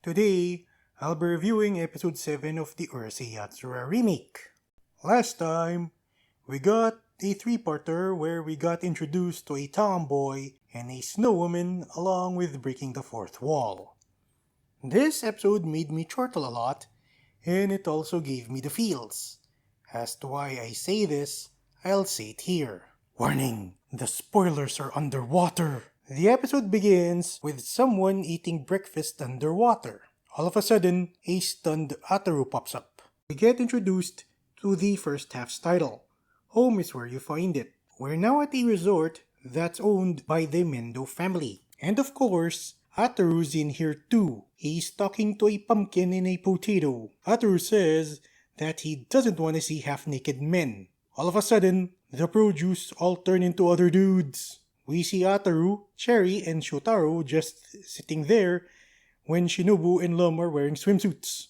Today, I'll be reviewing episode 7 of the Urusei Yatsura remake. Last time, we got a three-parter where we got introduced to a tomboy and a snow woman along with breaking the fourth wall. This episode made me chortle a lot, and it also gave me the feels. As to why I say this, I'll say it here. Warning! The spoilers are underwater! The episode begins with someone eating breakfast underwater. All of a sudden, a stunned Ataru pops up. We get introduced to the first half's title. Home is where you find it. We're now at a resort that's owned by the Mendo family. And of course, Ataru's in here too. He's talking to a pumpkin and a potato. Ataru says that he doesn't want to see half-naked men. All of a sudden, the produce all turn into other dudes. We see Ataru, Cherry, and Shotaro just sitting there when Shinobu and Lum are wearing swimsuits.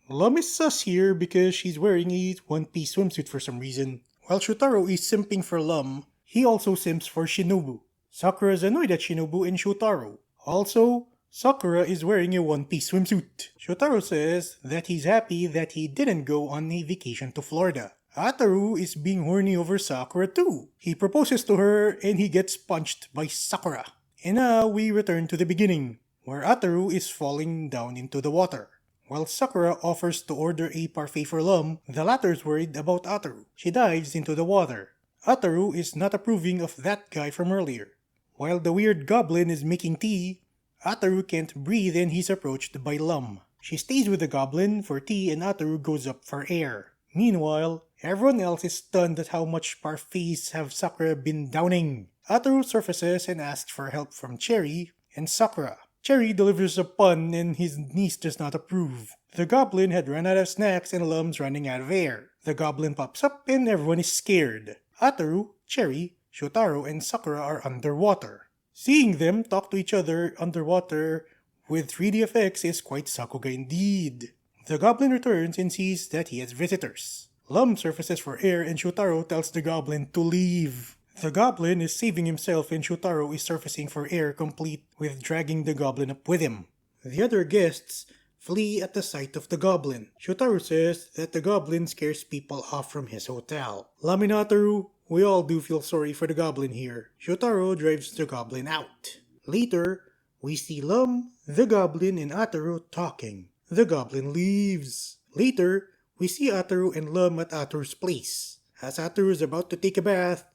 Lum is sus here because she's wearing a one-piece swimsuit for some reason. While Shotaro is simping for Lum, he also simps for Shinobu. Sakura is annoyed at Shinobu and Shotaro. Also, Sakura is wearing a one-piece swimsuit. Shotaro says that he's happy that he didn't go on a vacation to Florida. Ataru is being horny over Sakura too. He proposes to her and he gets punched by Sakura. And now we return to the beginning, where Ataru is falling down into the water. While Sakura offers to order a parfait for Lum, the latter's worried about Ataru. She dives into the water. Ataru is not approving of that guy from earlier. While the weird goblin is making tea, Ataru can't breathe and he's approached by Lum. She stays with the goblin for tea and Ataru goes up for air. Meanwhile, everyone else is stunned at how much parfaits have Sakura been downing. Ataru surfaces and asks for help from Cherry and Sakura. Cherry delivers a pun and his niece does not approve. The goblin had run out of snacks and Lum's running out of air. The goblin pops up and everyone is scared. Ataru, Cherry, Shotaro, and Sakura are underwater. Seeing them talk to each other underwater with 3D effects is quite Sakuga indeed. The goblin returns and sees that he has visitors. Lum surfaces for air and Shotaro tells the goblin to leave. The goblin is saving himself and Shotaro is surfacing for air complete with dragging the goblin up with him. The other guests flee at the sight of the goblin. Shotaro says that the goblin scares people off from his hotel. Lum and Ataru, we all do feel sorry for the goblin here. Shotaro drives the goblin out. Later, we see Lum, the goblin, and Ataru talking. The goblin leaves. Later, we see Ataru and Lum at Ataru's place. As Ataru is about to take a bath,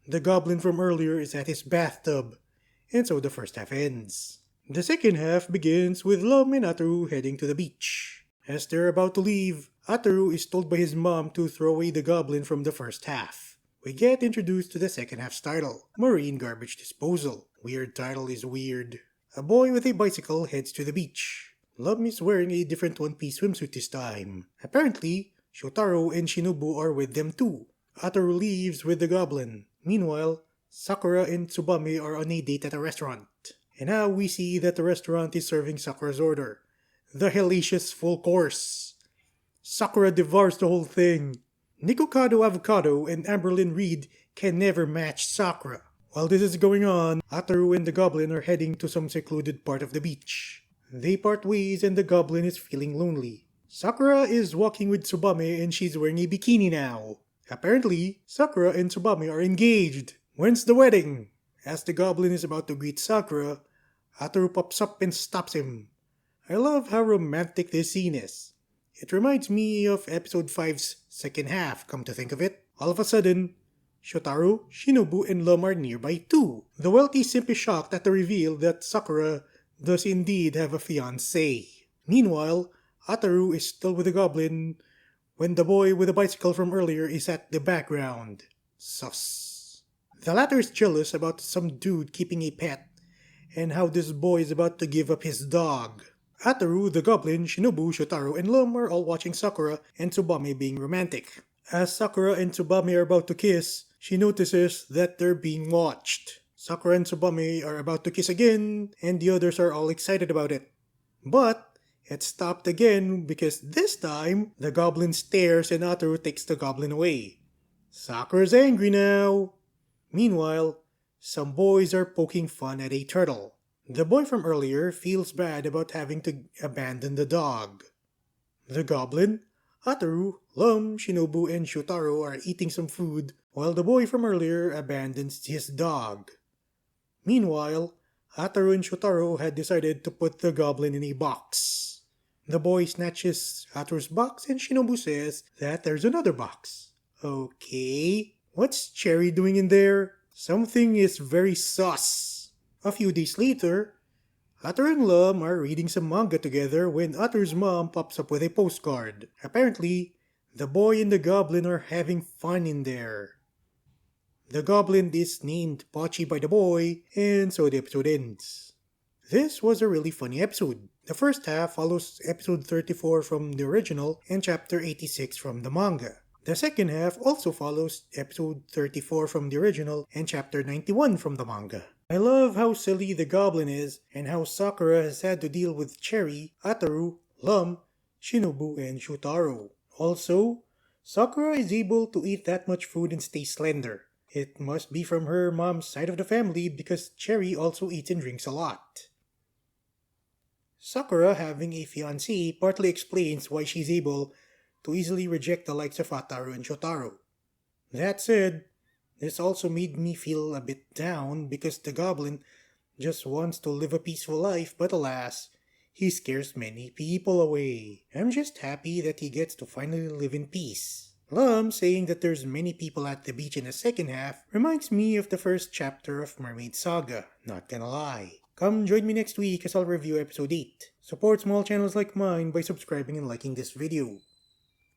the goblin from earlier is at his bathtub, and so the first half ends. The second half begins with Lum and Ataru heading to the beach. As they're about to leave, Ataru is told by his mom to throw away the goblin from the first half. We get introduced to the second half's title, Marine Garbage Disposal. Weird title is weird. A boy with a bicycle heads to the beach. Lum is wearing a different one-piece swimsuit this time. Apparently, Shotaro and Shinobu are with them too. Ataru leaves with the goblin. Meanwhile, Sakura and Tsubame are on a date at a restaurant. And now we see that the restaurant is serving Sakura's order. The hellacious full course. Sakura devours the whole thing. Nikocado Avocado and Amberlynn Reed can never match Sakura. While this is going on, Ataru and the goblin are heading to some secluded part of the beach. They part ways and the goblin is feeling lonely. Sakura is walking with Tsubame and she's wearing a bikini now. Apparently, Sakura and Tsubame are engaged. When's the wedding? As the goblin is about to greet Sakura, Ataru pops up and stops him. I love how romantic this scene is. It reminds me of episode 5's second half, come to think of it. All of a sudden, Shotaro, Shinobu, and Lum are nearby too. The wealthy simp is shocked at the reveal that Sakura does indeed have a fiancé. Meanwhile, Ataru is still with the goblin when the boy with the bicycle from earlier is at the background. Sus. The latter is jealous about some dude keeping a pet and how this boy is about to give up his dog. Ataru, the goblin, Shinobu, Shotaro, and Lum are all watching Sakura and Tsubame being romantic. As Sakura and Tsubame are about to kiss, she notices that they're being watched. Sakura and Tsubame are about to kiss again, and the others are all excited about it. But it stopped again because this time, the goblin stares and Ataru takes the goblin away. Sakura's angry now. Meanwhile, some boys are poking fun at a turtle. The boy from earlier feels bad about having to abandon the dog. The goblin, Ataru, Lum, Shinobu, and Shotaro are eating some food while the boy from earlier abandons his dog. Meanwhile, Ataru and Shotaro had decided to put the goblin in a box. The boy snatches Ataru's box and Shinobu says that there's another box. Okay, what's Cherry doing in there? Something is very sus. A few days later, Ataru and Lum are reading some manga together when Ataru's mom pops up with a postcard. Apparently, the boy and the goblin are having fun in there. The goblin is named Pochi by the boy, and so the episode ends. This was a really funny episode. The first half follows episode 34 from the original and chapter 86 from the manga. The second half also follows episode 34 from the original and chapter 91 from the manga. I love how silly the goblin is and how Sakura has had to deal with Cherry, Ataru, Lum, Shinobu, and Shotaro. Also, Sakura is able to eat that much food and stay slender. It must be from her mom's side of the family because Cherry also eats and drinks a lot. Sakura having a fiancé partly explains why she's able to easily reject the likes of Ataru and Shotaro. That said, this also made me feel a bit down because the goblin just wants to live a peaceful life, but alas, he scares many people away. I'm just happy that he gets to finally live in peace. Lum saying that there's many people at the beach in the second half reminds me of the first chapter of Mermaid Saga, not gonna lie. Come join me next week as I'll review episode 8. Support small channels like mine by subscribing and liking this video.